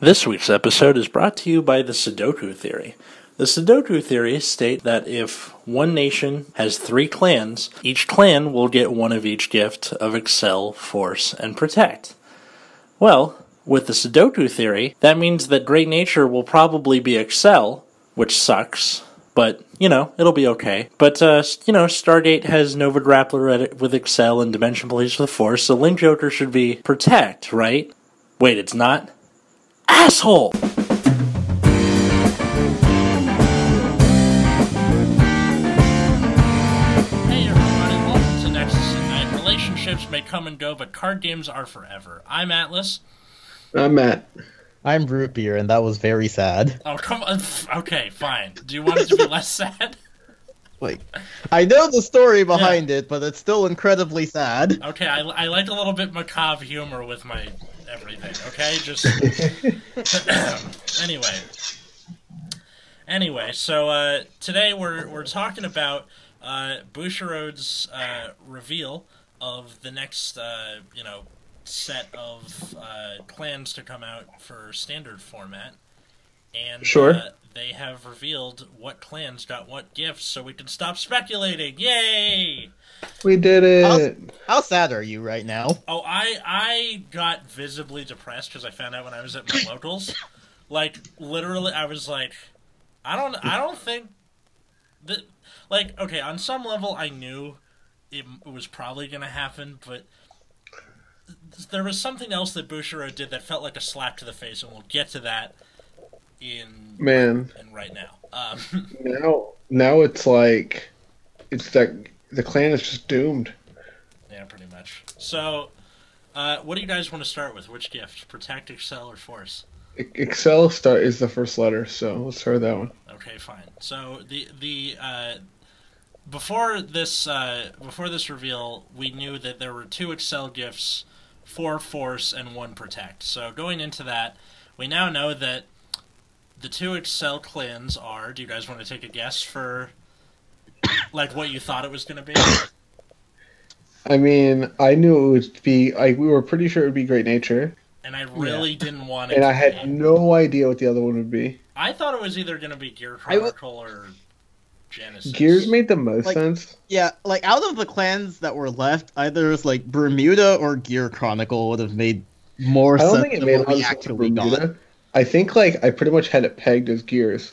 This week's episode is brought to you by the Sudoku Theory. The Sudoku Theory states that if one nation has 3 clans, each clan will get one of each gift of Excel, Force, and Protect. Well, with the Sudoku Theory, that means that Great Nature will probably be Excel, which sucks, but, it'll be okay. But, Stargate has Nova Grappler with Excel and Dimension Police with Force, so Link Joker should be Protect, right? Wait, it's not? Asshole! Hey everybody, welcome to Nexus at Night. Relationships may come and go, but card games are forever. I'm Atlas. I'm Matt. I'm Root Beer, and that was very sad. Oh, come on. Okay, fine. Do you want it to be less sad? I know the story behind it, but it's still incredibly sad. Okay, I like a little bit macabre humor with my everything, okay? Just... Anyway, so today we're talking about Bushiroad's reveal of the next, set of clans to come out for standard format. And Sure. They have revealed what clans got what gifts, so we can stop speculating. Yay! We did it. How sad are you right now? Oh, I got visibly depressed because I found out when I was at my locals. Like, literally, I was like, I don't think that, like, okay, on some level I knew it was probably going to happen, but there was something else that Bushiroad did that felt like a slap to the face, and we'll get to that right now. Now it's like, it's that the clan is just doomed. Yeah, pretty much. So, what do you guys want to start with? Which gift? Protect, Excel, or Force? Excel is the first letter, so let's start with that one. Okay, fine. So the before this reveal, we knew that there were 2 Excel gifts, 4 Force, and 1 Protect. So going into that, we now know that the 2 Excel clans are. Do you guys want to take a guess for like what you thought it was going to be? I mean, I knew it would be. We were pretty sure it would be Great Nature. And I really didn't want it. And I had no idea what the other one would be. I thought it was either going to be Gear Chronicle or Genesis. Gears made the most sense. Yeah, out of the clans that were left, either it's Bermuda or Gear Chronicle would have made more sense. I don't think it made a lot of sense for Bermuda. I think I pretty much had it pegged as Gears.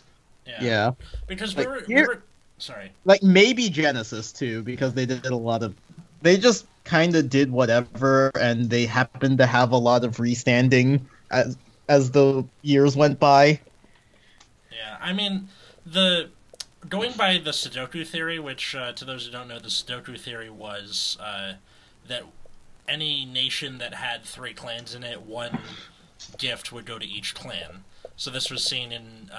Yeah. Because we were sorry. Maybe Genesis too, because they did a lot of. They just kind of did whatever, and they happened to have a lot of restanding as the years went by. Yeah, I mean, going by the Sudoku Theory, which, to those who don't know, the Sudoku Theory was that any nation that had 3 clans in it, 1 gift would go to each clan. So this was seen in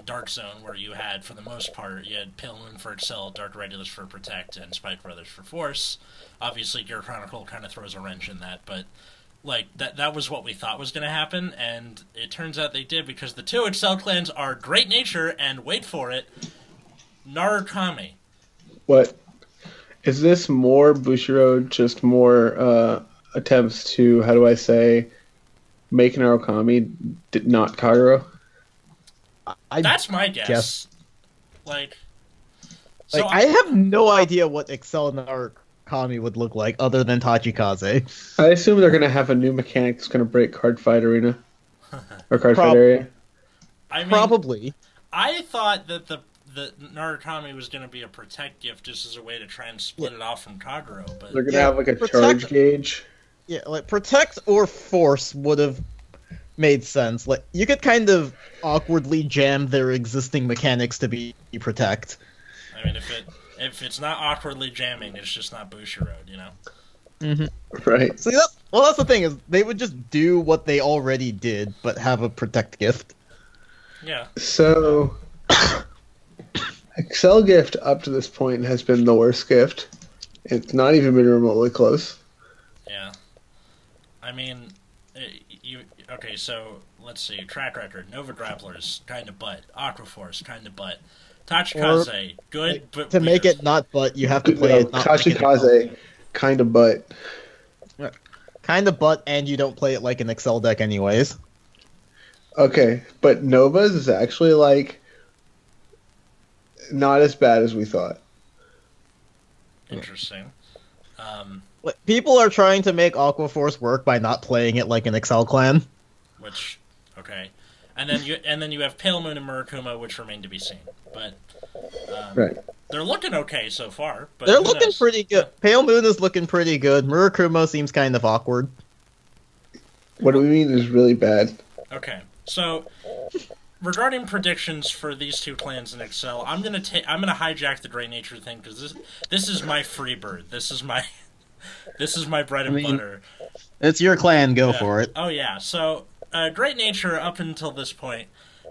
Dark Zone, where you had, for the most part, you had Pale Moon for Excel, Dark Regulus for Protect, and Spike Brothers for Force. Obviously, Gear Chronicle kind of throws a wrench in that, but that was what we thought was going to happen, and it turns out they did, because the 2 Excel clans are Great Nature and, wait for it, Narukami. What? Is this more Bushiroad, just more attempts to, how do I say, make Narukami not Kagero? That's my guess. I have no idea what Excel and Narukami would look like other than Tachikaze. I assume they're going to have a new mechanic that's going to break Card Fight Arena. Or Card Fight Area. Probably. I thought that the Narukami was going to be a Protect gift just as a way to try and split it off from Kagero. But they're going to have a charge gauge. Yeah, Protect or Force would have made sense. You could kind of awkwardly jam their existing mechanics to be Protect. I mean, if it's not awkwardly jamming, it's just not Bushiroad, Mm-hmm. Right. See, that's the thing, is they would just do what they already did, but have a Protect gift. Yeah. So, Excel gift up to this point has been the worst gift. It's not even been remotely close. Yeah. I mean, okay, so let's see. Track record: Nova Grapplers, kind of butt. Aquaforce, kind of butt. Tachikaze, good, but to weird. make it not butt, you have to play it. Tachikaze, kind of butt. Kind of butt, and you don't play it like an Excel deck, anyways. Okay, but Nova's is actually like not as bad as we thought. Interesting. Like, people are trying to make Aqua Force work by not playing it like an Excel clan. Which, okay, and then you have Pale Moon and Murakuma, which remain to be seen. But Right. they're looking okay so far. But They're who looking knows? pretty good. Pale Moon is looking pretty good. Murakuma seems kind of awkward. What do we mean is really bad? Okay, so regarding predictions for these two clans in Excel, I'm gonna hijack the Great Nature thing because this is my free bird. This is my bread and butter. It's your clan, go Yeah. for it. Oh yeah. So Great Nature up until this point,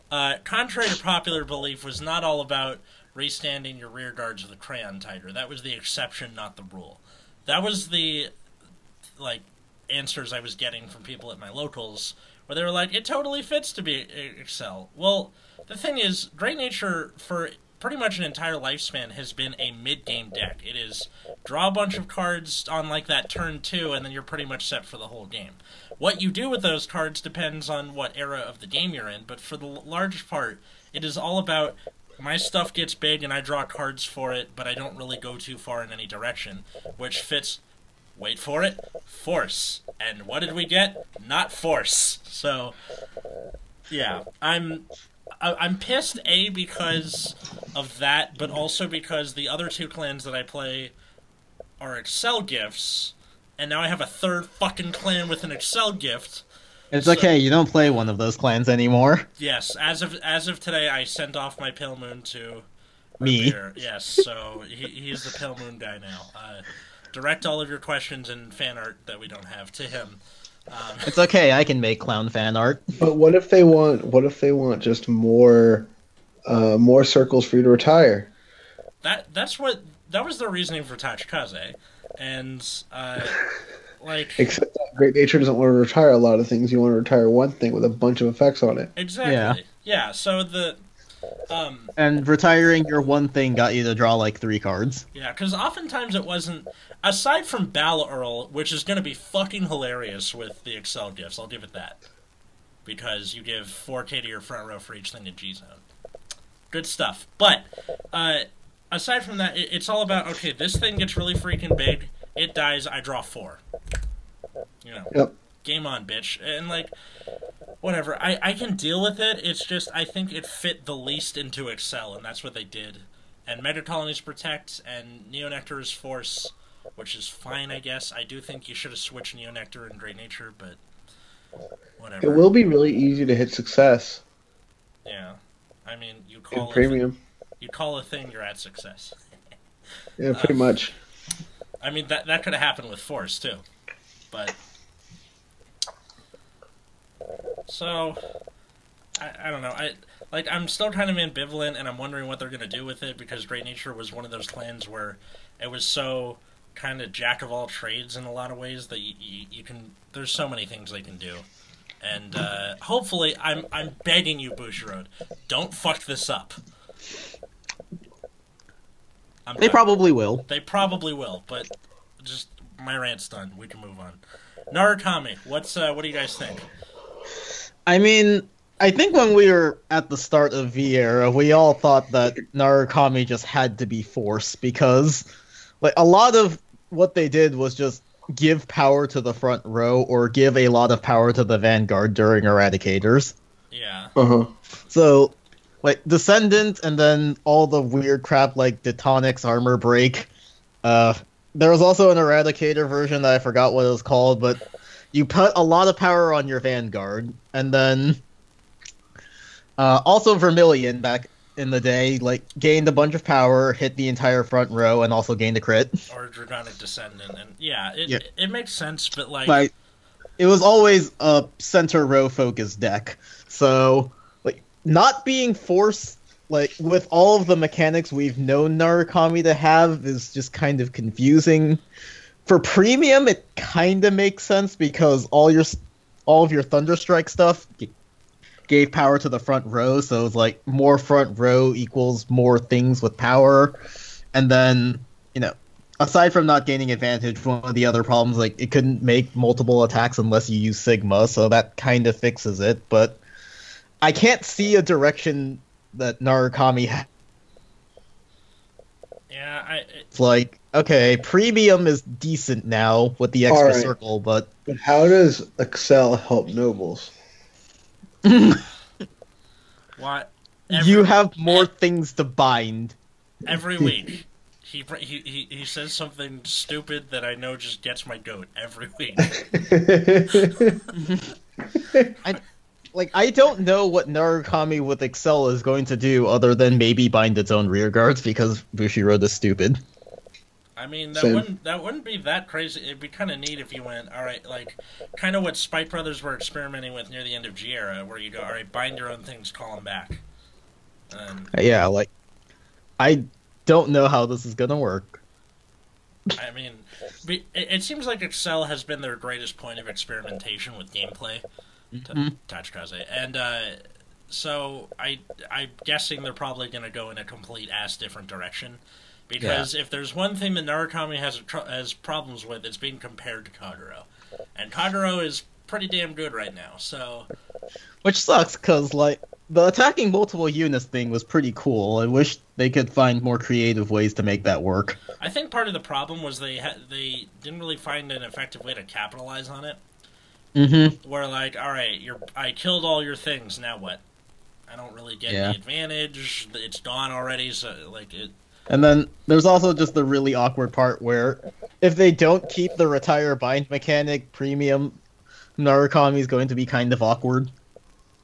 contrary to popular belief, was not all about restanding your rear guards with a Crayon Tiger. That was the exception, not the rule. That was the answers I was getting from people at my locals, where they were like, it totally fits to be Excel. Well, the thing is, Great Nature, for pretty much an entire lifespan, has been a mid-game deck. It is draw a bunch of cards on like that turn 2, and then you're pretty much set for the whole game. What you do with those cards depends on what era of the game you're in, but for the largest part, it is all about my stuff gets big and I draw cards for it, but I don't really go too far in any direction, which fits, wait for it, Force. And what did we get? Not Force. So, yeah, I'm pissed, A, because of that, but also because the other two clans that I play are Excel gifts, and now I have a third fucking clan with an Excel gift. It's okay, you don't play one of those clans anymore. Yes, as of today, I sent off my Pale Moon to Me. Revere. Yes, so he's the Pale Moon guy now. Direct all of your questions and fan art that we don't have to him. It's okay, I can make clown fan art. But what if they want just more circles for you to retire? That was their reasoning for Tachikaze, and Except that Great Nature doesn't want to retire a lot of things. You want to retire one thing with a bunch of effects on it. Exactly. Yeah. So And retiring your one thing got you to draw like 3 cards. yeah, because oftentimes it wasn't, aside from Battle Earl, which is going to be fucking hilarious with the Excel gifts. I'll give it that, because you give 4K to your front row for each thing in G Zone. Good stuff. But aside from that, it's all about, okay, this thing gets really freaking big. It dies. I draw 4. Yep. Game on, bitch. And whatever. I can deal with it. It's just I think it fit the least into Excel, and that's what they did. And Mega Colonies Protect and Neonectar is Force, which is fine, I guess. I do think you should have switched Neonectar and Great Nature, but whatever. It will be really easy to hit success. Yeah. I mean, you In call premium. you call a thing, you're at success. Yeah, pretty much. I mean, that could have happened with Force, too. But so I don't know. I'm still kind of ambivalent, and I'm wondering what they're gonna do with it, because Great Nature was one of those clans where it was so kind of jack of all trades in a lot of ways that you can. There's so many things they can do, and hopefully, I'm begging you, Bushiroad, don't fuck this up. They probably will. They probably will, but just my rant's done. We can move on. Narukami, what do you guys think? I mean, I think when we were at the start of V-Era, we all thought that Narukami just had to be Force, because a lot of what they did was just give power to the front row or give a lot of power to the Vanguard during Eradicators. Yeah. Uh-huh. So, Descendant and then all the weird crap like Detonics, Armor Break. There was also an Eradicator version that I forgot what it was called, but you put a lot of power on your Vanguard, and then also Vermilion back in the day, gained a bunch of power, hit the entire front row, and also gained a crit. Or Dragonic Descendant, and it makes sense, but it was always a center row focused deck, so not being Force, with all of the mechanics we've known Narukami to have, is just kind of confusing. For premium, it kind of makes sense, because all of your Thunderstrike stuff gave power to the front row, so it's more front row equals more things with power. And then, aside from not gaining advantage, one of the other problems, it couldn't make multiple attacks unless you use Sigma, so that kind of fixes it, but I can't see a direction that Narukami Yeah, It's like, okay, premium is decent now with the extra Alright. circle, but But how does Excel help nobles? what? you have more things to bind. Every week. He says something stupid that I know just gets my goat every week. I don't know what Narukami with Excel is going to do other than maybe bind its own rear guards because Bushiroad is stupid. I mean, Same. that wouldn't be that crazy. It'd be kind of neat if you went, all right, like kind of what Spike Brothers were experimenting with near the end of G-Era, where you go, all right, bind your own things, call them back. Yeah, I don't know how this is gonna work. I mean, it seems like Excel has been their greatest point of experimentation with gameplay. To Tachikaze. And so I'm guessing they're probably going to go in a complete ass different direction. Because if there's one thing that Narukami has problems with, it's being compared to Kagero. And Kagero is pretty damn good right now, so... Which sucks, because, the attacking multiple units thing was pretty cool. I wish they could find more creative ways to make that work. I think part of the problem was they didn't really find an effective way to capitalize on it. Where alright, I killed all your things, now what? I don't really get the advantage, it's gone already, so, it... And then, there's also just the really awkward part where, if they don't keep the retire bind mechanic, premium Narukami is going to be kind of awkward.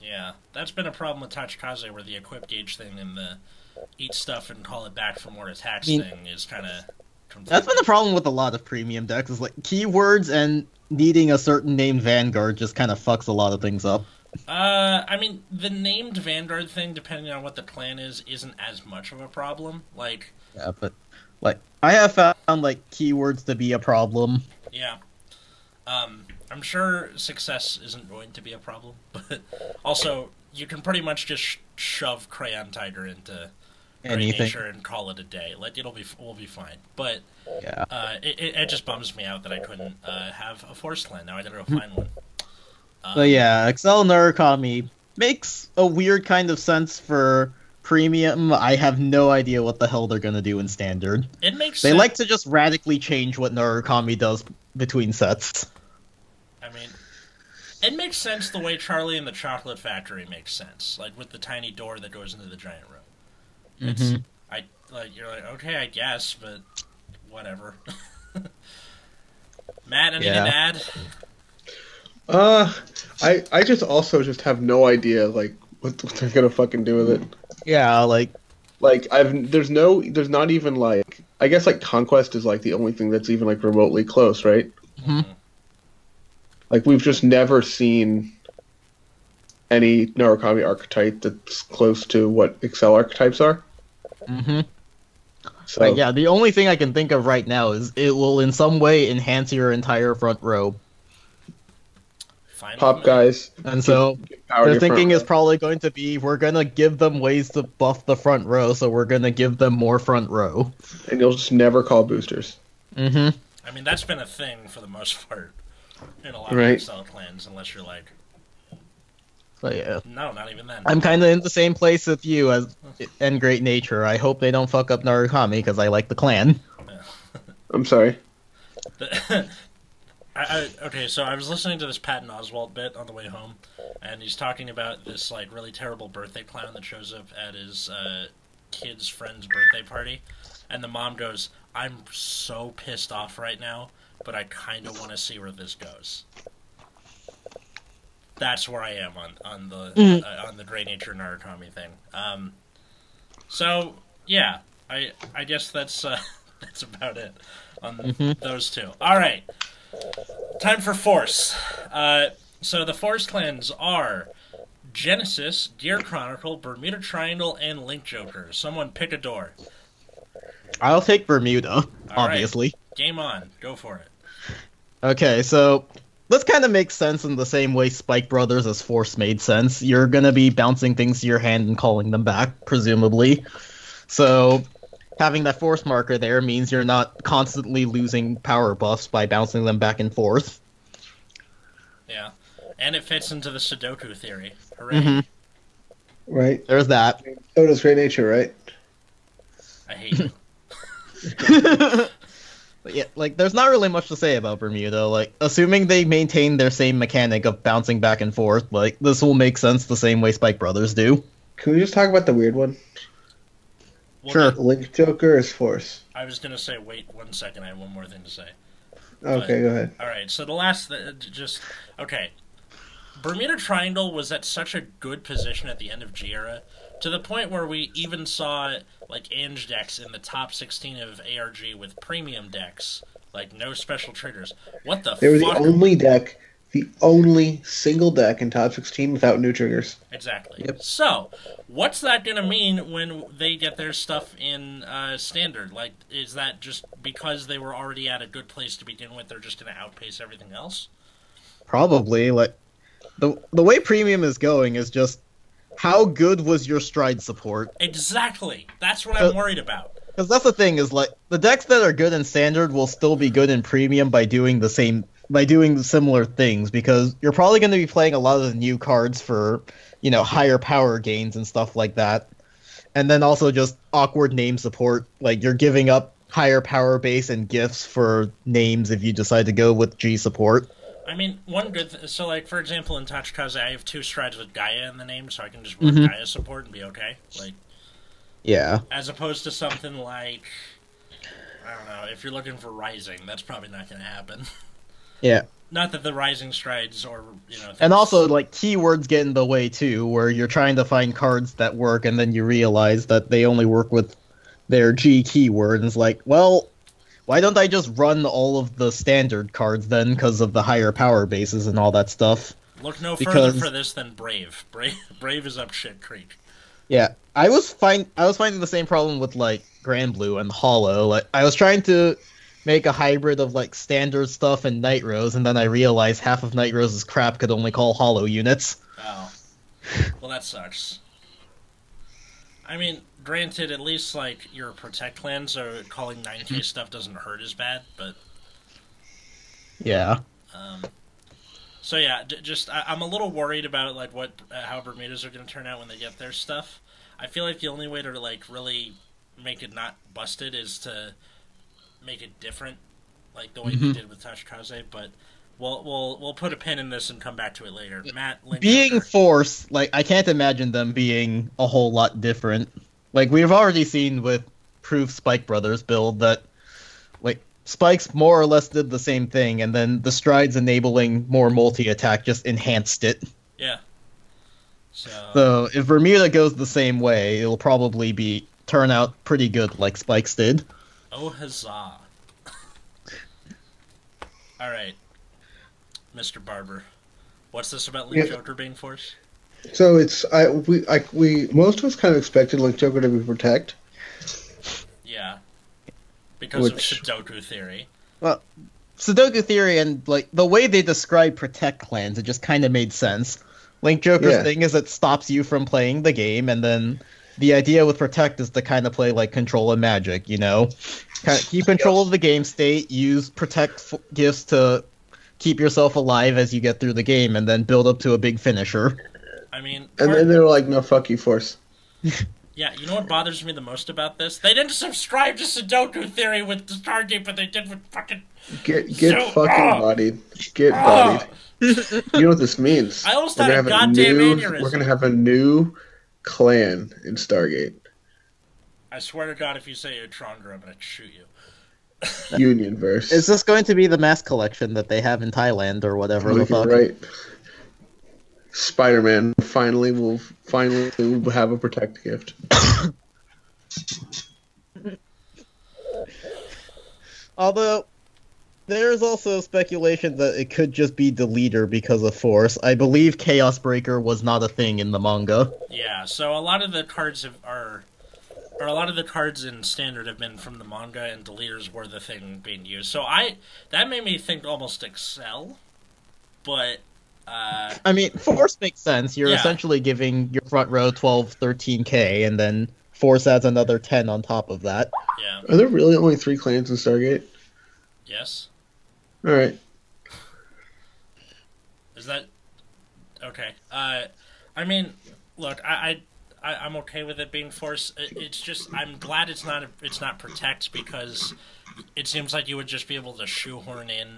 Yeah, that's been a problem with Tachikaze, where the equip gauge thing and the eat stuff and call it back for more attacks thing is kind of... That's been the problem with a lot of premium decks, is keywords and needing a certain named Vanguard just kind of fucks a lot of things up. I mean, the named Vanguard thing, depending on what the clan is, isn't as much of a problem. Yeah, but, I have found, keywords to be a problem. Yeah. I'm sure success isn't going to be a problem, but also, you can pretty much just shove Crayon Tiger into Great Nature and call it a day. We'll be fine. But yeah, it just bums me out that I couldn't have a Force Clan. Now I gotta go find one. But yeah, Excel Narukami makes a weird kind of sense for premium. I have no idea what the hell they're gonna do in standard. It makes They sense. like to just radically change what Narukami does between sets. I mean, it makes sense the way Charlie and the Chocolate Factory makes sense, with the tiny door that goes into the giant room. It's you're okay, I guess, but whatever. Matt, anything to add? I just also just have no idea what they're gonna fucking do with it. Yeah, there's not even I guess Conquest is the only thing that's even remotely close, right? We've just never seen any Narukami archetype that's close to what Excel archetypes are. So yeah, the only thing I can think of right now is it will in some way enhance your entire front row. Pop guys. And so their thinking is probably going to be, we're going to give them ways to buff the front row, so we're going to give them more front row. And you'll just never call boosters. I mean, that's been a thing for the most part in a lot of Excel clans, unless you're But yeah. No, not even then. I'm kind of in the same place with you as in Great Nature. I hope they don't fuck up Narukami, because I like the clan. Yeah. I'm sorry. Okay, so I was listening to this Patton Oswalt bit on the way home, and he's talking about this really terrible birthday clown that shows up at his kid's friend's birthday party, and the mom goes, "I'm so pissed off right now, but I kind of want to see where this goes." That's where I am on the Great Nature Narukami thing. So yeah, I guess that's about it on those two. All right. Time for Force. So the Force clans are Genesis, Gear Chronicle, Bermuda Triangle, and Link Joker. Someone pick a door. I'll take Bermuda, obviously. Right. Game on. Go for it. Okay, so this kind of makes sense in the same way Spike Brothers as Force made sense. You're going to be bouncing things to your hand and calling them back, presumably. So having that Force marker there means you're not constantly losing power buffs by bouncing them back and forth. Yeah. And it fits into the Sudoku theory. Hooray. right? There's that. So does Great Nature, right? I hate it. But yeah, like, there's not really much to say about Bermuda. Like, assuming they maintain their same mechanic of bouncing back and forth, like, this will make sense the same way Spike Brothers do. Can we just talk about the weird one? Well, Sure. Link Joker is Force. I was gonna say, wait 1 second. I have one more thing to say. Okay, go ahead. All right. So the last, okay. Bermuda Triangle was at such a good position at the end of G-Era, to the point where we even saw like Ange decks in the top 16 of ARG with premium decks, like no special triggers. What the fuck? They were the only single deck in top 16 without new triggers. Exactly. Yep. So, what's that going to mean when they get their stuff in Standard? Like, is that just because they were already at a good place to begin with, they're just going to outpace everything else? Probably. Like, the way Premium is going is just, how good was your Stride support? Exactly. That's what I'm worried about. Because that's the thing, is like, the decks that are good in Standard will still be good in Premium by doing similar things, because you're probably going to be playing a lot of the new cards for, you know, higher power gains and stuff like that. And then also just awkward name support, like you're giving up higher power base and gifts for names if you decide to go with G support. I mean, one good... so, like, for example, in Tachikaze, I have 2 strides with Gaia in the name, so I can just run Gaia support and be okay. Like, yeah. as opposed to something like... I don't know, if you're looking for Rising, that's probably not going to happen. Yeah. Not that the Rising strides or, you know... And also, like, keywords get in the way, too, where you're trying to find cards that work, and then you realize that they only work with their G keyword, and it's like, well... why don't I just run all of the standard cards then, because of the higher power bases and all that stuff? Look no further for this than Brave. Brave is up shit creek. Yeah, I was finding the same problem with like Grand Blue and Hollow. Like, I was trying to make a hybrid of like standard stuff and Night Rose, and then I realized half of Night Rose's crap could only call Hollow units. Oh, well, that sucks. I mean, granted, at least, like, you're a Protect clan, so calling 9k stuff doesn't hurt as bad, but... yeah. So, yeah, I'm a little worried about, like, how Bermudas are going to turn out when they get their stuff. I feel like the only way to, like, really make it not busted is to make it different, like the way they did with Tachikaze, but... We'll put a pin in this and come back to it later. Matt, Link being Joker. Force, like, I can't imagine them being a whole lot different. Like, we've already seen with Proof Spike Brothers build that, like, Spikes more or less did the same thing, and then the Strides enabling more multi-attack just enhanced it. Yeah. So, if Bermuda goes the same way, it'll probably turn out pretty good like Spikes did. Oh, huzzah. Alright. Mr. Barber, what's this about Link Joker being Force? So we most of us kind of expected Link Joker to be Protect. Yeah, because of Sudoku theory. Well, Sudoku theory and like the way they describe Protect clans, it just kind of made sense. Link Joker's thing is it stops you from playing the game, and then the idea with Protect is to kind of play like Control and Magic, you know, kind of keep control of the game state, use Protect gifts to keep yourself alive as you get through the game, and then build up to a big finisher. I mean... And then they were like, no, fuck you, Force. Yeah, you know what bothers me the most about this? They didn't subscribe to Sudoku theory with the Stargate, but they did with fucking... Get fucking bodied. Get bodied. You know what this means? I almost had a goddamn aneurysm. We're gonna have a new clan in Stargate. I swear to God, if you say Utrandra, I'm gonna shoot you. Unionverse. Is this going to be the mask collection that they have in Thailand or whatever the fuck? Right. Spider-Man will have a Protect gift. Although there's also speculation that it could just be Deleter because of Force. I believe Chaos Breaker was not a thing in the manga. Yeah, so a lot of the cards a lot of the cards in Standard have been from the manga, and Deleters were the thing being used. So that made me think almost Excel, but... I mean, Force makes sense. You're essentially giving your front row 12, 13k, and then Force adds another 10 on top of that. Yeah. Are there really only 3 clans in Stargate? Yes. Alright. Is that... Okay. I mean, look, I'm okay with it being force. It's just I'm glad it's not protect, because it seems like you would just be able to shoehorn in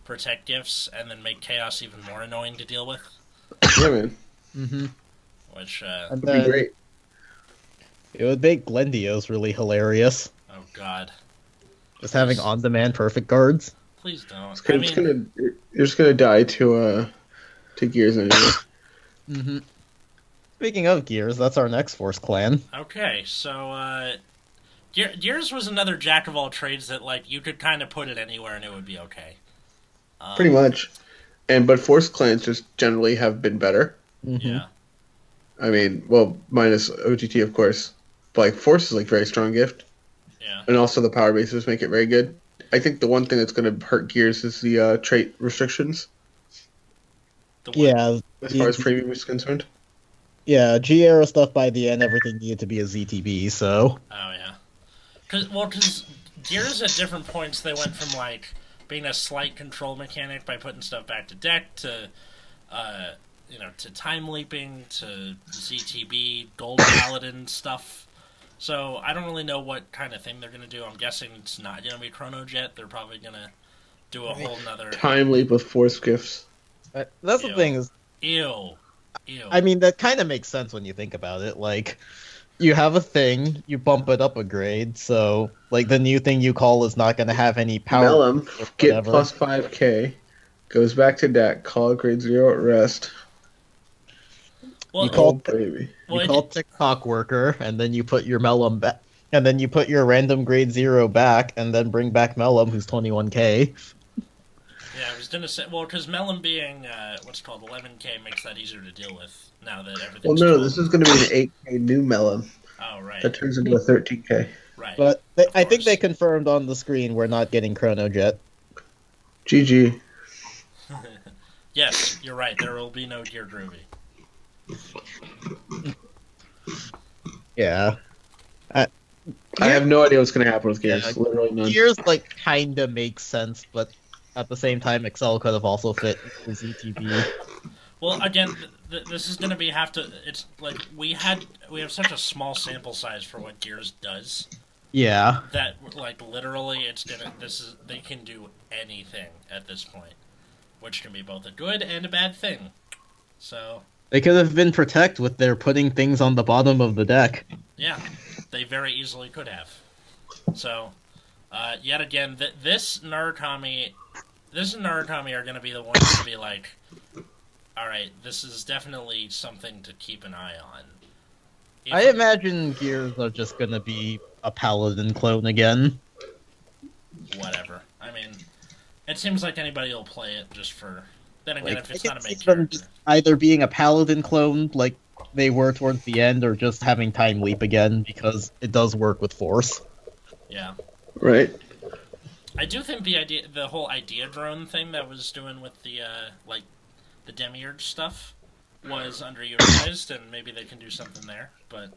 protect gifts and then make chaos even more annoying to deal with. Yeah, man. Mm-hmm. Which And That'd be great. it would make Glendios really hilarious. oh god, Just having on-demand perfect guards. please don't. It's you're just gonna die to Gears anyway. Mm-hmm. Speaking of Gears, that's our next Force clan. Okay, so Gears was another jack of all trades that like you could kind of put it anywhere and it would be okay. Pretty much. But Force clans just generally have been better. Mm-hmm. Yeah. I mean, well, minus OTT, of course. But like Force is like very strong gift. Yeah. And also the power bases make it very good. I think the one thing that's going to hurt Gears is the trait restrictions. Yeah. As far as premium is concerned. Yeah, G-era stuff by the end, everything needed to be a ZTB, so... Oh, yeah. Because Gears at different points, they went from, like, being a slight control mechanic by putting stuff back to deck to, to time leaping, to ZTB, Gold Paladin stuff. So I don't really know what kind of thing they're going to do. I'm guessing it's not going to be Chrono Jet. They're probably going to do a whole nother... Time leap with Force gifts. That's the thing is... Ew. I mean, that kind of makes sense when you think about it. Like, you have a thing, you bump it up a grade, so, like, the new thing you call is not going to have any power. Mellum, get plus 5k, goes back to deck, call grade 0 at rest. Well, You call baby. You call TikTok worker, and then you put your Mellum back, and then you put your random grade 0 back, and then bring back Mellum, who's 21k. Yeah, I was gonna say, well, because Mellum being what's called 11k makes that easier to deal with now that everything's. Well, no, 12. this is going to be an 8k new Mellum. Oh right. That turns into a 13k. Right. But I think they confirmed on the screen we're not getting Chrono Jet. GG. Yes, you're right. There will be no Gear Groovy. Yeah. I have no idea what's going to happen with Gears. Yeah, Literally none. Gears, like, kinda makes sense, but at the same time, Excel could have also fit the ZTB. Well, again, this is gonna be It's like we have such a small sample size for what Gears does Yeah. that like literally they can do anything at this point, which can be both a good and a bad thing. So They could have been Protect with their putting things on the bottom of the deck. yeah, they very easily could have. So yet again, this and Narukami are going to be the ones to be like, all right, this is definitely something to keep an eye on. I imagine Gears are just going to be a Paladin clone again. Whatever. I mean, it seems like anybody will play it just for... Then again, Like, if it's I not a can main see them character. just either being a Paladin clone, like they were towards the end, or just having Time Leap again, because it does work with Force. Yeah. Right. I do think the whole idea drone thing that was doing with the the Demiurge stuff was underutilized, and maybe they can do something there. But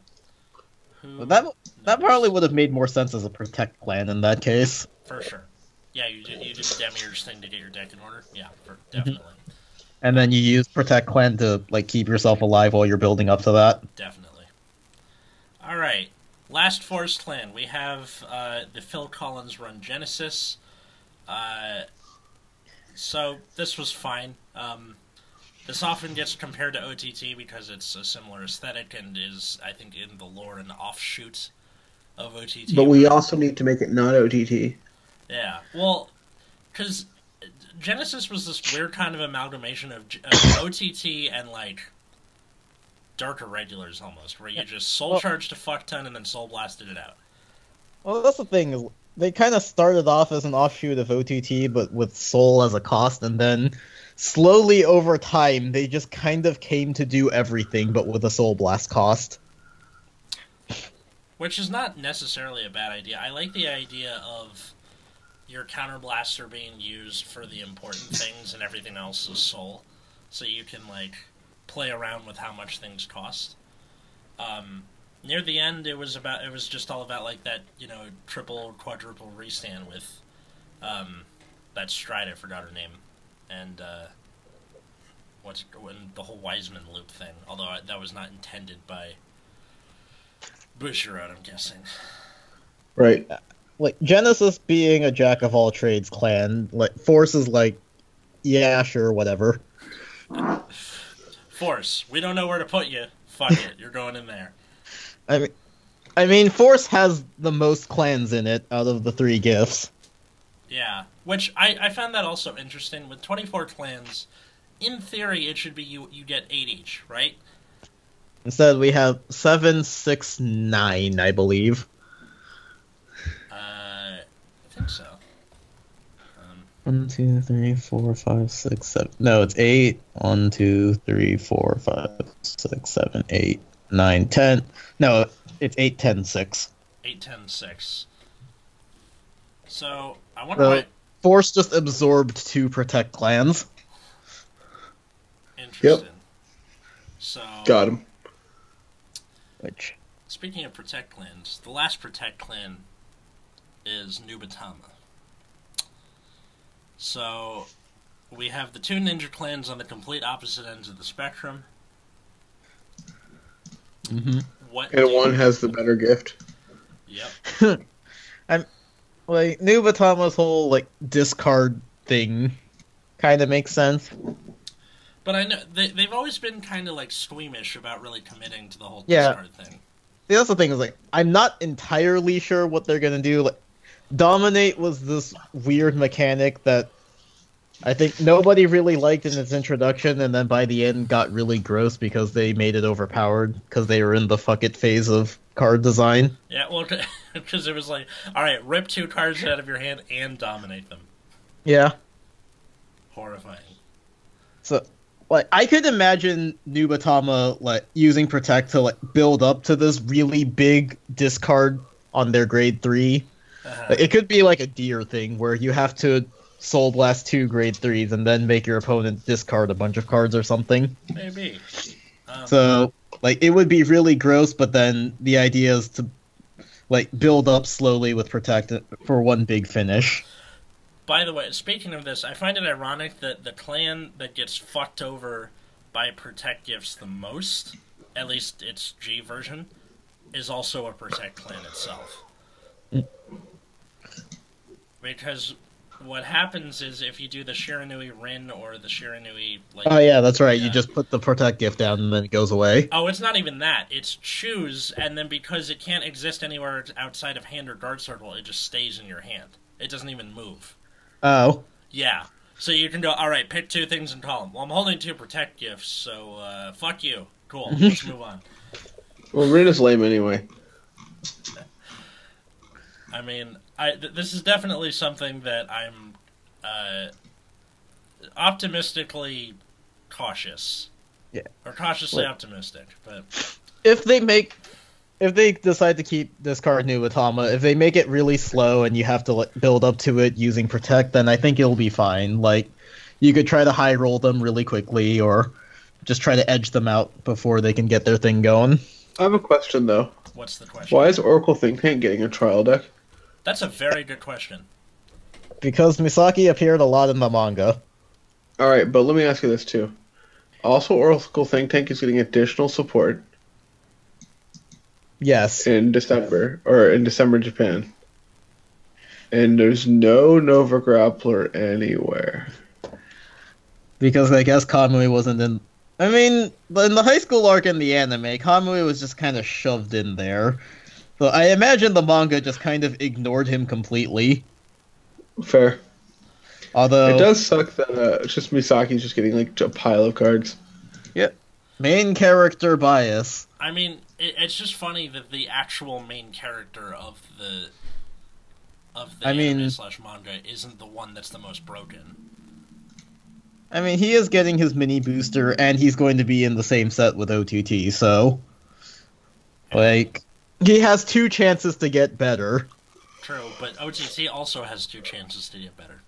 who? That knows? probably would have made more sense as a Protect clan in that case. For sure. Yeah, you did the Demiurge thing to get your deck in order. Yeah, definitely. And then you use Protect clan to like keep yourself alive while you're building up to that. Definitely. All right. Last Force clan, we have the Phil Collins run Genesis. So this was fine. This often gets compared to OTT because it's a similar aesthetic and is, I think, in the lore an offshoot of OTT. But we also need to make it not OTT. Yeah, well, because Genesis was this weird kind of amalgamation of OTT and, like, darker regulars almost, where you just soul charged a fuck ton and then soul blasted it out. Well, that's the thing, is they kind of started off as an offshoot of OTT, but with soul as a cost, and then slowly over time, they just kind of came to do everything, but with a soul blast cost. Which is not necessarily a bad idea. I like the idea of your counterblaster being used for the important things and everything else is soul. So you can, like, play around with how much things cost. Near the end, it was just all about, like, that, triple, quadruple restand with, that Stride, I forgot her name. And, the whole Wiseman loop thing. Although that was not intended by Bushiroad, I'm guessing. Right. Like, Genesis being a jack of all trades clan, like, Force is like, yeah, sure, whatever. Force, we don't know where to put you. Fuck it, you're going in there. I mean, Force has the most clans in it out of the 3 gifts. Yeah, which I found that also interesting. With 24 clans, in theory, it should be you get 8 each, right? Instead, we have 7, 6, 9, I believe. I think so. 1, 2, 3, 4, 5, 6, 7. No, it's 8. 1, 2, 3, 4, 5, 6, 7, 8, 9, 10. No, it's 8, 10, 6. 8, 10, 6. So, I wonder why... Force just absorbed 2 protect clans. Interesting. Yep. So... Got him. Which... Speaking of protect clans, the last protect clan is Nubatama. So, we have the 2 ninja clans on the complete opposite ends of the spectrum. Mm-hmm. And one has the better gift. Yep. Like, Nubatama's whole, like, discard thing kind of makes sense. But I know they've always been kind of, like, squeamish about really committing to the whole Yeah. discard thing. The other thing is, like, I'm not entirely sure what they're gonna do. Like, Dominate was this weird mechanic that I think nobody really liked in its introduction, and then by the end got really gross because they made it overpowered because they were in the fuck it phase of card design. Yeah, well, because it was like, alright, rip 2 cards out of your hand and dominate them. Yeah. Horrifying. So, like, I could imagine Nubatama, like, using Protect to, like, build up to this really big discard on their grade 3. Like, it could be like a deer thing where you have to Soul Blast 2 grade 3s and then make your opponent discard a bunch of cards or something. Maybe. So, like, it would be really gross, but then the idea is to, like, build up slowly with Protect for one big finish. By the way, speaking of this, I find it ironic that the clan that gets fucked over by Protect gifts the most, at least its G version, is also a Protect clan itself. Because what happens is if you do the Shiranui Rin or the Shiranui... like, oh yeah, that's right, you just put the Protect gift down and then it goes away. Oh, it's not even that. It's choose, and then because it can't exist anywhere outside of hand or guard circle, it just stays in your hand. It doesn't even move. Oh. Yeah. So you can go, alright, pick 2 things and call them. Well, I'm holding 2 Protect gifts, so, fuck you. Cool, let's move on. Well, Rin is lame anyway. I mean, this is definitely something that I'm optimistically cautious. Yeah. Or cautiously optimistic, but... If they decide to keep this card Nubatama, if they make it really slow and you have to, like, build up to it using Protect, then I think it'll be fine. Like, you could try to high roll them really quickly, or just try to edge them out before they can get their thing going. I have a question, though. What's the question? Why is Oracle Think Tank getting a trial deck? That's a very good question. Because Misaki appeared a lot in the manga. Alright, but let me ask you this, too. Also, Oracle Think Tank is getting additional support Yes. in December in Japan. And there's no Nova Grappler anywhere. Because I guess Kamui wasn't in... I mean, in the high school arc in the anime, Kamui was just kind of shoved in there. So I imagine the manga just kind of ignored him completely. Fair. Although... It does suck that it's just Misaki's just getting, like, a pile of cards. Yeah. Main character bias. I mean, it's just funny that the actual main character of the anime/manga isn't the one that's the most broken. I mean, he is getting his mini booster, and he's going to be in the same set with OTT, so... Like, he has 2 chances to get better. True, but OTT also has 2 chances to get better.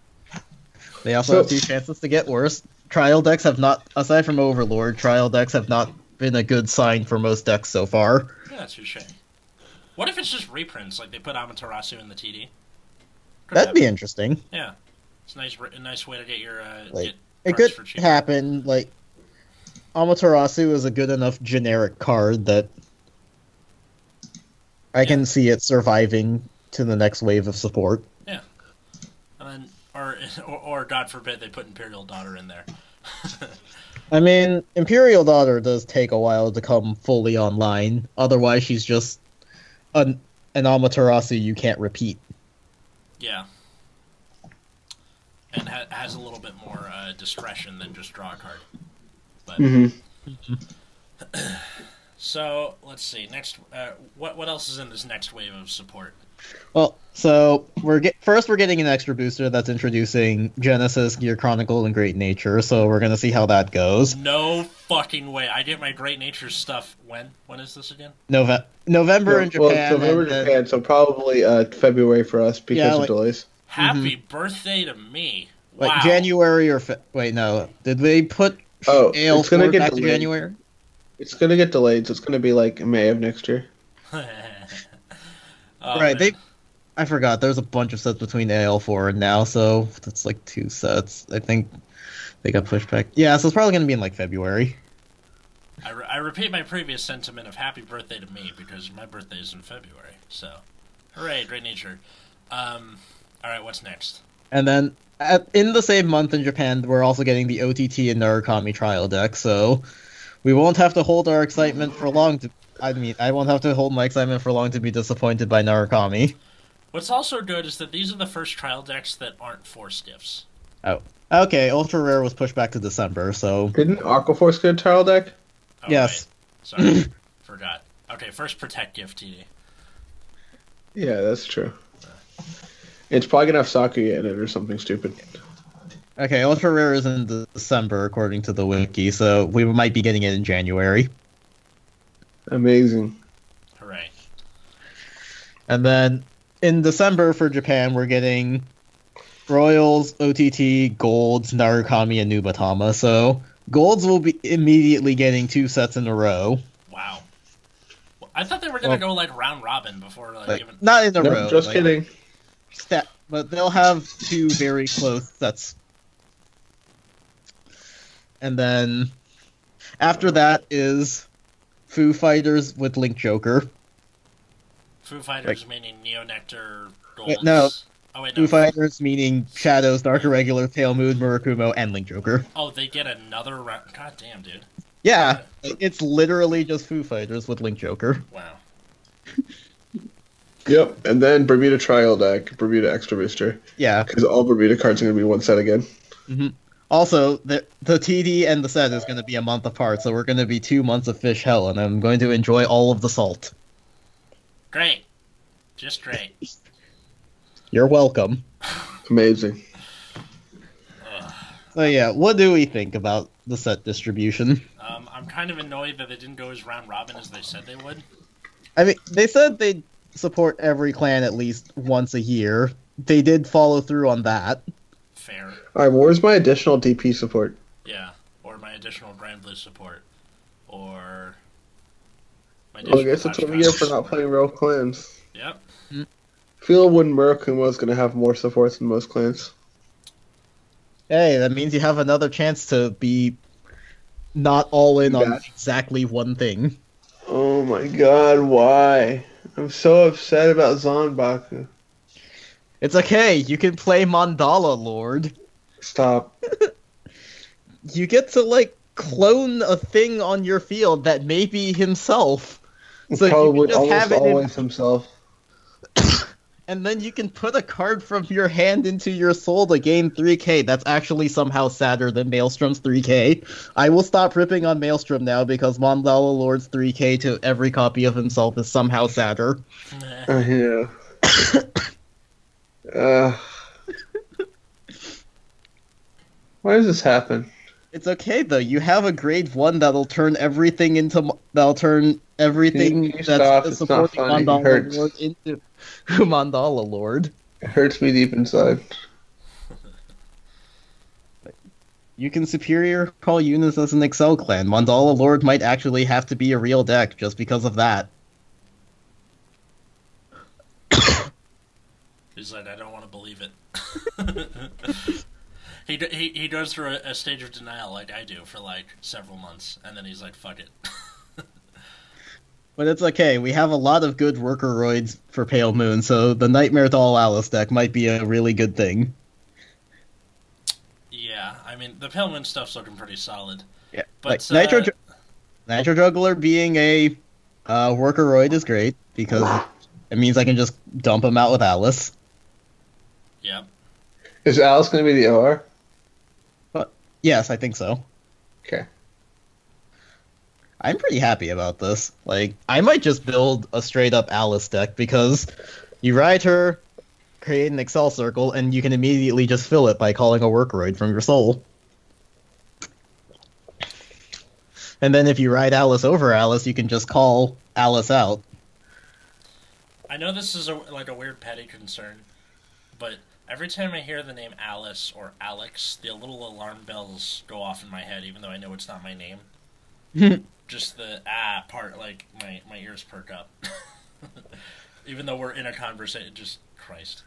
They also have 2 chances to get worse. Trial decks have not, aside from Overlord, trial decks have not been a good sign for most decks so far. Yeah, that's touche. What if it's just reprints, like they put Amaterasu in the TD? That'd be interesting. Yeah. It's a nice way to get your, like, get it cards could for cheap. happen, like, Amaterasu is a good enough generic card that... I can see it surviving to the next wave of support. Yeah. And then, or God forbid, they put Imperial Daughter in there. I mean, Imperial Daughter does take a while to come fully online. Otherwise, she's just an Amaterasu you can't repeat. Yeah. And has a little bit more discretion than just draw a card. But so let's see. Next, what else is in this next wave of support? Well, so we're getting an extra booster that's introducing Genesis, Gear Chronicle, and Great Nature. So we're gonna see how that goes. No fucking way! I get my Great Nature stuff when? When is this again? November in Japan. Well, November in Japan, so probably February for us because of delays. Happy birthday to me! Wow. Like January or wait, no. Did they put it's gonna get back delayed. to January? It's gonna get delayed, so it's gonna be like May of next year. Right, man. I forgot. There's a bunch of sets between AL4 and now, so that's like 2 sets. I think they got pushed back. Yeah, so it's probably going to be in like February. I repeat my previous sentiment of happy birthday to me, because my birthday is in February. So, hooray, Great Nature. Alright, what's next? And then, in the same month in Japan, we're also getting the OTT and Narukami trial deck, so we won't have to hold our excitement for long to... I mean, I won't have to hold my excitement for long to be disappointed by Narukami. What's also good is that these are the first trial decks that aren't 4 stiffs. Oh. Okay, Ultra Rare was pushed back to December, so... Didn't Aquaforce get a trial deck? Oh, yes. Right. Sorry, forgot. Okay, first Protect Gift, TD. Yeah, that's true. It's probably gonna have Sakuya in it or something stupid. Okay, Ultra Rare is in December, according to the wiki, so we might be getting it in January. Amazing. Hooray. And then in December for Japan, we're getting Royals, OTT, Golds, Narukami, and Nubatama. So Golds will be immediately getting 2 sets in a row. Wow. I thought they were going to go like round robin before giving... Not in a row. Just kidding. But they'll have 2 very close sets. And then after that is Foo Fighters with Link Joker. Foo Fighters meaning Neo Nectar, Golds. Wait, no. Oh, wait, no. Foo Fighters meaning Shadows, Dark Irregular, Pale Moon, Murakumo, and Link Joker. Oh, they get another round. God damn, dude. Yeah, it's literally just Foo Fighters with Link Joker. Wow. Yep, and then Bermuda trial deck, Bermuda extra booster. Yeah. Because all Bermuda cards are going to be one set again. Mm-hmm. Also, the TD and the set is going to be a month apart, so we're going to be 2 months of fish hell, and I'm going to enjoy all of the salt. Great. Just great. You're welcome. Amazing. So yeah, what do we think about the set distribution? I'm kind of annoyed that they didn't go as round robin as they said they would. I mean, they said they'd support every clan at least once a year. They did follow through on that. Fair. Alright, where's my additional DP support? Yeah, or my additional Grand Blue support. Or... I guess it's a year for not playing real clans. Yep. I feel when Murakumo is going to have more supports than most clans. Hey, that means you have another chance to be not all in on exactly one thing. Oh my god, why? I'm so upset about Zanbaku. It's okay, you can play Mandala Lord. Stop. You get to, like, clone a thing on your field that may be himself. So Probably you can just have it always himself. And then you can put a card from your hand into your soul to gain 3k. That's actually somehow sadder than Maelstrom's 3k. I will stop ripping on Maelstrom now because Mandala Lord's 3k to every copy of himself is somehow sadder. Yeah. Why does this happen? It's okay though. You have a grade 1 that'll turn everything into that's supporting Mandala Lord into Mandala Lord. It hurts me deep inside. You can superior call units as an Excel clan. Mandala Lord might actually have to be a real deck just because of that. He's like, I don't want to believe it. He goes through a stage of denial like I do for like several months, and then he's like, fuck it. But it's okay, we have a lot of good workeroids for Pale Moon, so the Nightmare Doll Alice deck might be a really good thing. Yeah, I mean, the Pale Moon stuff's looking pretty solid. Yeah, But, like, Nitro Juggler being a workeroid is great, because it means I can just dump him out with Alice. Yep. Is Alice going to be the OR? But yes, I think so. Okay. I'm pretty happy about this. Like, I might just build a straight-up Alice deck, because you ride her, create an Excel circle, and you can immediately just fill it by calling a workeroid from your soul. And then if you ride Alice over Alice, you can just call Alice out. I know this is a weird petty concern, but every time I hear the name Alice or Alex, the little alarm bells go off in my head, even though I know it's not my name. Just the part, like, my ears perk up. Even though we're in a conversation, just, Christ.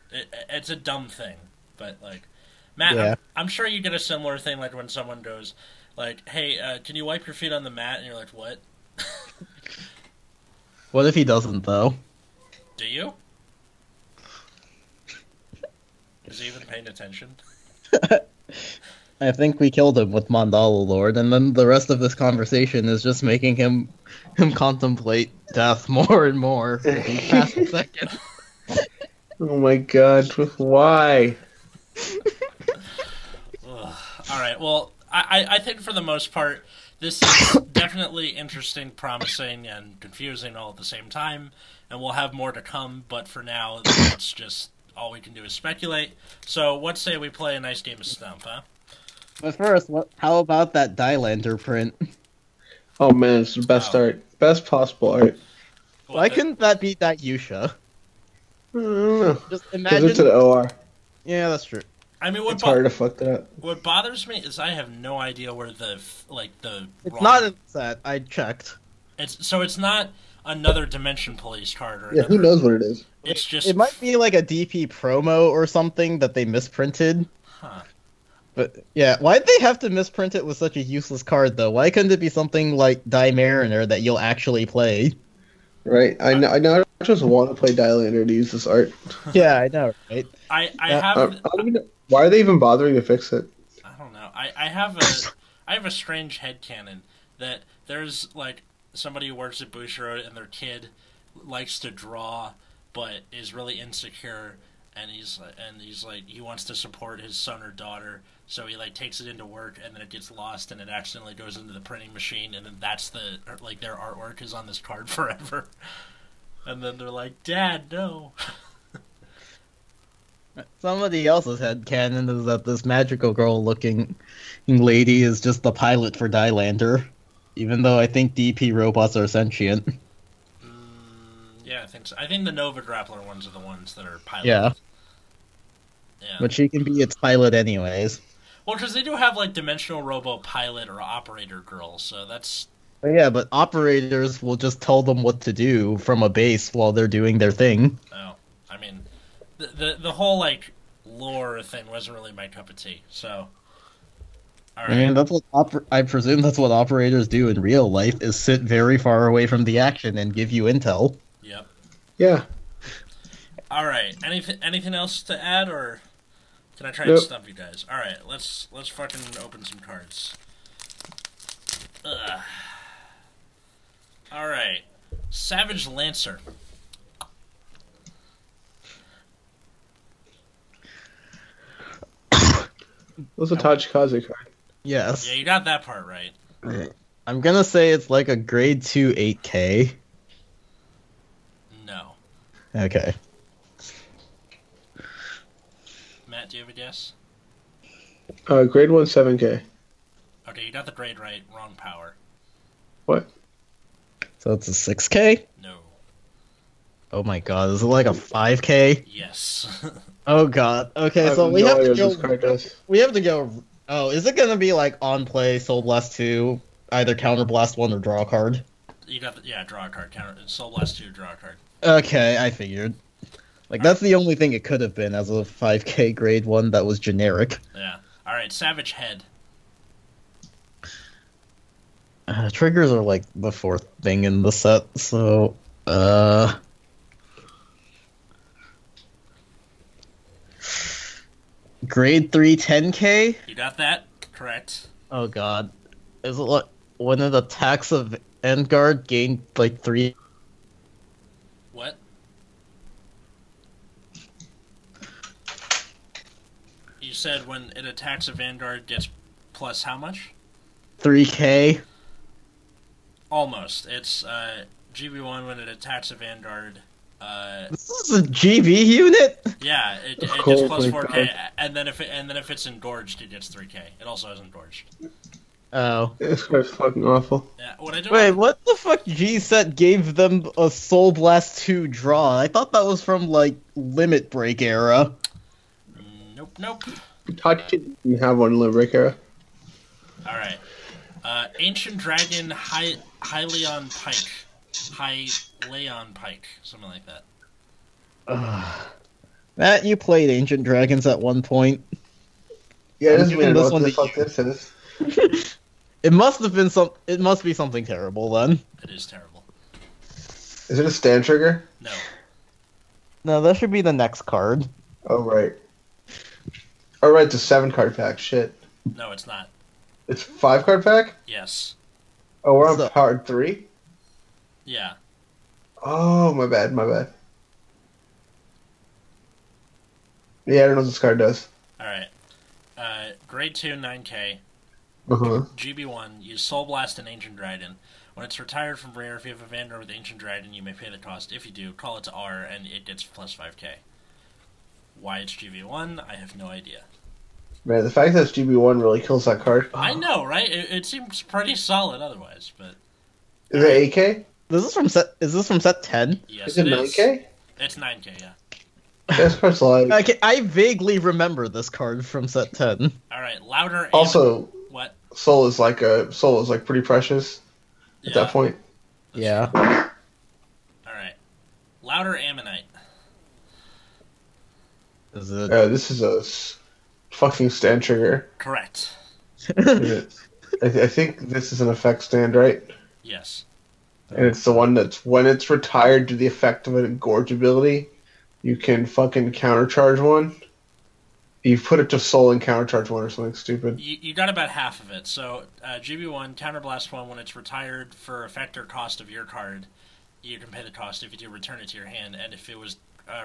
It's a dumb thing, but, like, Matt, Yeah. I'm sure you get a similar thing, like, when someone goes, like, hey, can you wipe your feet on the mat? And you're like, what? What if he doesn't, though? Do you? Is he even paying attention? I think we killed him with Mandala Lord, and then the rest of this conversation is just making him contemplate death more and more for each passing second. Oh my god, why? Alright, well, I think for the most part, this is definitely interesting, promising, and confusing all at the same time, and we'll have more to come, but for now, it's just all we can do is speculate. So, let's say we play a nice game of Stump, huh? But first, how about that Dylander print? Oh man, it's the best art. Best possible art. Why couldn't that be that Yusha? I don't know. Just Because imagine. it's an OR. Yeah, that's true. I mean, It's hard to fuck that up. what bothers me is I have no idea where the It's wrong- not in set. I checked. It's not another Dimension Police card or Yeah, who another- knows what it is? It's just It might be like a DP promo or something that they misprinted. Huh. But yeah, why'd they have to misprint it with such a useless card though? Why couldn't it be something like Die Mariner that you'll actually play? Right? I know. I just want to play Dylander to use this art. Yeah, I know, right? I Yeah, have I don't even know. Why are they even bothering to fix it? I don't know. I have a strange headcanon that there's like somebody who works at Bushiroad and their kid likes to draw but is really insecure and he's like he wants to support his son or daughter, so he like takes it into work and then it gets lost and it accidentally goes into the printing machine and then that's their artwork is on this card forever. And then they're like, "Dad, no." Somebody else's headcanon is that this magical girl looking lady is just the pilot for Dylander. Even though I think DP robots are sentient. Yeah, I think so. I think the Nova Grappler ones are the ones that are piloted. Yeah. Yeah. But she can be its pilot anyways. Well, because they do have, like, Dimensional Robo Pilot or Operator Girl, so that's... But yeah, but operators will just tell them what to do from a base while they're doing their thing. Oh, I mean, the whole, like, lore thing wasn't really my cup of tea, so... Alright. I mean, that's what I presume that's what operators do in real life, is sit very far away from the action and give you intel. Yep. Yeah. Alright, anything else to add, or... Can I try Nope. and stump you guys? Alright, let's fucking open some cards. Ugh. Alright. Savage Lancer. What's a Tachikaze card? Yes. Yeah, you got that part right. I'm gonna say it's like a grade 2 8K. No. Okay. Matt, do you have a guess? Grade 1 7K. Okay, you got the grade right. Wrong power. What? So it's a 6K? No. Oh my god, is it like a 5K? Yes. Oh god. Okay, so we no have idea to what this go. card does. We have to go. Oh, is it gonna be like on play, Soul Blast 2, either Counter Blast 1 or draw a card? You got draw a card. Counter Soul Blast 2, draw a card. Okay, I figured. Like, that's the only thing it could have been as a 5K grade 1 that was generic. Yeah. Alright, Savage Head. Triggers are like the fourth thing in the set, so grade 3 10k? You got that? Correct. Oh god. Is it like when it attacks a Vanguard gain like 3? What? You said when it attacks a Vanguard gets plus how much? 3k? Almost. It's GB1 when it attacks a Vanguard. This is a GB unit? Yeah, it gets cool, plus like 4k, that. and then if it's engorged, it gets 3k. It also has engorged. Oh. This card's fucking awful. Yeah. What I don't. Wait, what the fuck G-Set gave them a Soul Blast 2 draw? I thought that was from, like, Limit Break era. Nope. Itachi didn't have one in Limerick era. All right. Ancient Dragon Hylion Pike. Hylion Pike. Something like that. Matt, you played Ancient Dragons at one point. Yeah, this is giving weird. this What one the to fuck you. this is? It must have been it must be something terrible then. It is terrible. Is it a stand trigger? No. No, that should be the next card. Oh, right. Oh, right, it's a 7-card pack. Shit. No, it's not. It's 5-card pack? Yes. Oh, we're on So- card 3? Yeah. Oh, my bad. Yeah, I don't know what this card does. All right. Grade 2, 9k. Uh-huh. GB1, use Soul Blast and Ancient Dragon. When it's retired from rare, if you have a Vanguard with Ancient Dragon, you may pay the cost. If you do, call it to R, and it gets plus 5k. Why it's GB1, I have no idea. Man, the fact that it's GB1 really kills that card. I know, right? It seems pretty solid otherwise, but... Is it 8K? Is this from set 10? Yes, Is it 9K? It's 9k, yeah. This card's like... Okay, I vaguely remember this card from set 10. Alright, louder... Also, What? Soul is like pretty precious at that point. Yeah. Alright. Louder Ammonite. Is it? This is a fucking stand trigger. Correct. I think this is an effect stand, right? Yes. And it's the one that's when it's retired to the effect of an engorge ability, you can fucking countercharge one. You put it to soul and countercharge one or something stupid. You got about half of it. So, GB1, Counterblast 1, when it's retired for effect or cost of your card, you can pay the cost. If you do, return it to your hand. And if it was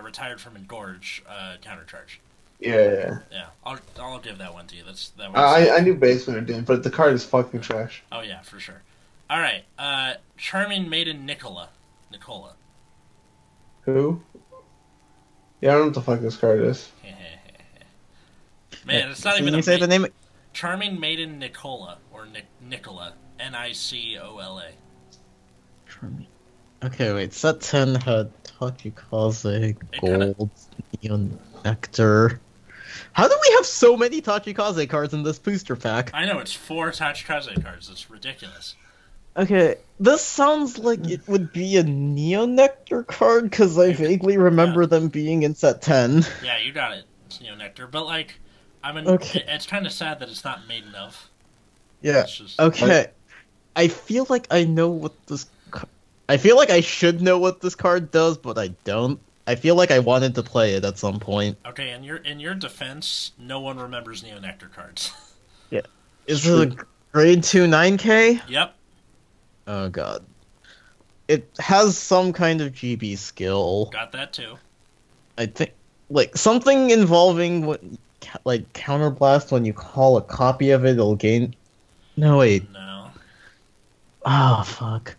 retired from Engorge, countercharge. Yeah. Yeah, I'll give that one to you. That one. I knew basement it didn't, but the card is fucking trash. Oh, yeah, for sure. All right, Charming Maiden Nicola. Who? Yeah, I don't know what the fuck this card is. Man, it's not Can even you say the name? Charming Maiden Nicola, or Nicola. Nicola. Okay, wait. Set 10 had Tachikaze, kinda- Gold, Neon Nectar. How do we have so many Tachikaze cards in this booster pack? I know, it's 4 Tachikaze cards. It's ridiculous. Okay, this sounds like it would be a Neo Nectar card, because I vaguely remember them being in set 10. Yeah, you got it. It's Neo Nectar. But, like, Okay. it's kind of sad that it's not Maiden of. Yeah. It's just, Okay. I feel like I know what this... I feel like I should know what this card does, but I don't. I feel like I wanted to play it at some point. Okay, in your defense, no one remembers Neo Nectar cards. Is it a grade 2 9k? Yep. Oh god. It has some kind of GB skill. Got that too. I think, like, something involving what, like, counterblast when you call a copy of it, it'll gain... No, wait. No. Oh, fuck.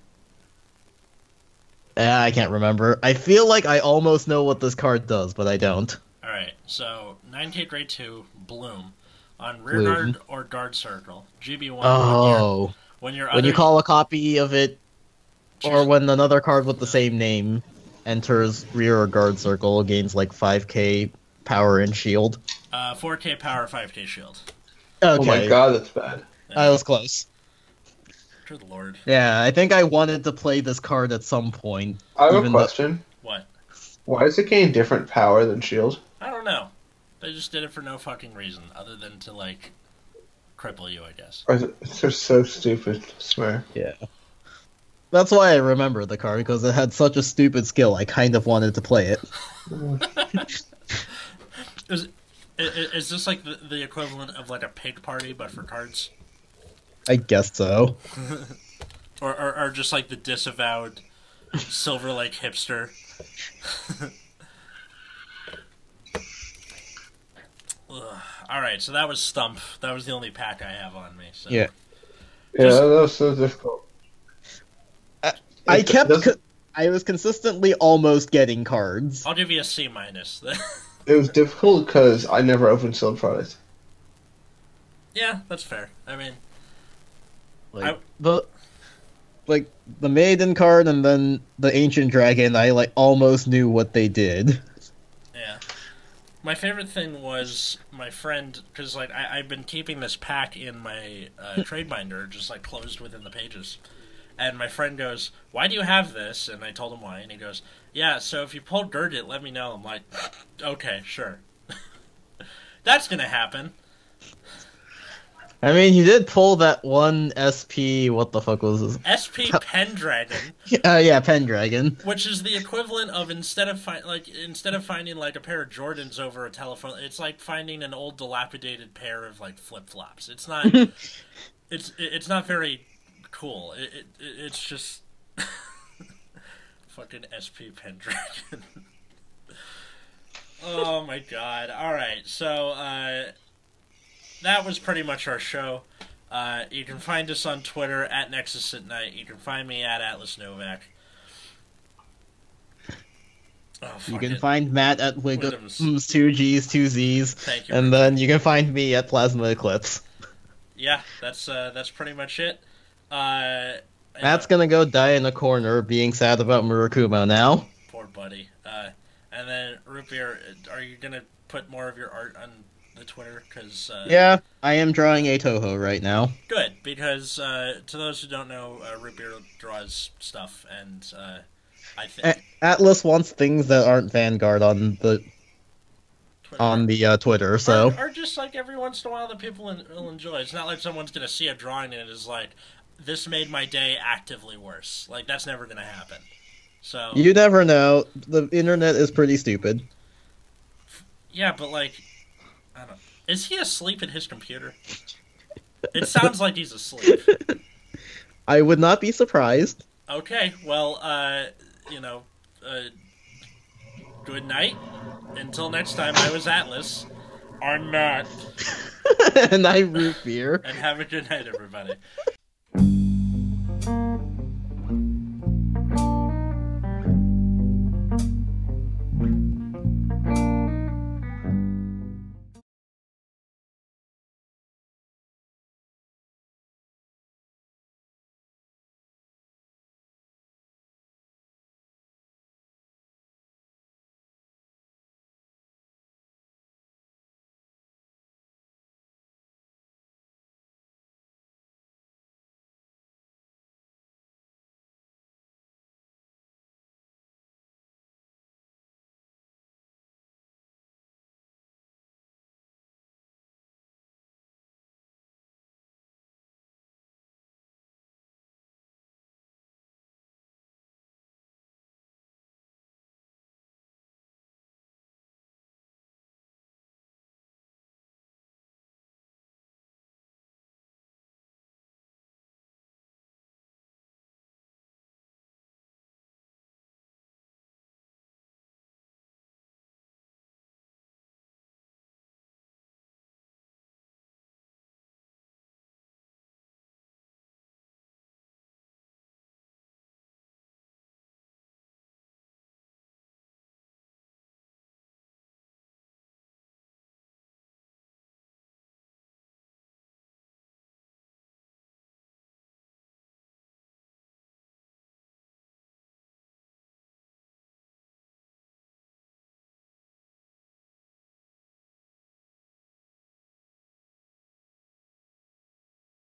I can't remember. I feel like I almost know what this card does, but I don't. Alright, so 9k grade 2, Bloom. On rear Bloom. guard or guard circle. GB1 Oh. when you're When you call a copy of it, or choose- when another card with the same name enters rear or guard circle, it gains like 5k power and shield. 4k power, 5k shield. Okay. Oh my god, that's bad. I was close. Good lord. Yeah, I think I wanted to play this card at some point. I have a Even though- question. What? Why does it gain different power than shield? I don't know. They just did it for no fucking reason, other than to, like, cripple you, I guess. They're so stupid, I swear. Yeah. That's why I remember the card, because it had such a stupid skill, I kind of wanted to play it. Is this like the equivalent of like a pig party, but for cards? I guess so. or just like the disavowed Silver Lake hipster? Alright, so that was Stump. That was the only pack I have on me. So. Yeah. Yeah, that was so difficult. I was consistently almost getting cards. I'll give you a C minus. It was difficult because I never opened sealed product. Yeah, that's fair. I mean, The Maiden card and then the Ancient Dragon, I almost knew what they did. Yeah. My favorite thing was my friend, because I've been keeping this pack in my trade binder, just closed within the pages. And my friend goes, "Why do you have this?" And I told him why, and he goes, "Yeah, so if you pull Gurgit, let me know." I'm like, "Okay, sure." That's gonna happen. I mean, he did pull that one SP, what the fuck was this? SP Pendragon. Yeah, Pendragon. Which is the equivalent of instead of finding a pair of Jordans over a telephone, it's like finding an old dilapidated pair of flip-flops. It's not it's not very cool. It's just fucking SP Pendragon. Oh my god. Alright, so that was pretty much our show. You can find us on Twitter at Nexus at Night. You can find me at Atlas Novak. You can find Matt at Wiggums 2Gs 2Zs. Thank you. And then you can find me at Plasma Eclipse. Yeah, that's pretty much it. Matt's gonna go die in a corner being sad about Murakumo now. Poor buddy. And then, Root Beer, are you gonna put more of your art on the Twitter? Cause, yeah, I am drawing a Toho right now. Good, because to those who don't know, Root Beer draws stuff, and I think Atlas wants things that aren't Vanguard on the Twitter, so or just every once in a while that people will enjoy. It's not like someone's gonna see a drawing and it is like, this made my day actively worse. That's never gonna happen. So you never know. The internet is pretty stupid. Yeah, but I don't know. Is he asleep at his computer? It sounds like he's asleep. I would not be surprised. Okay, well, good night. Until next time, I was Atlas. I'm Matt. And I'm Root Beer. And have a good night, everybody.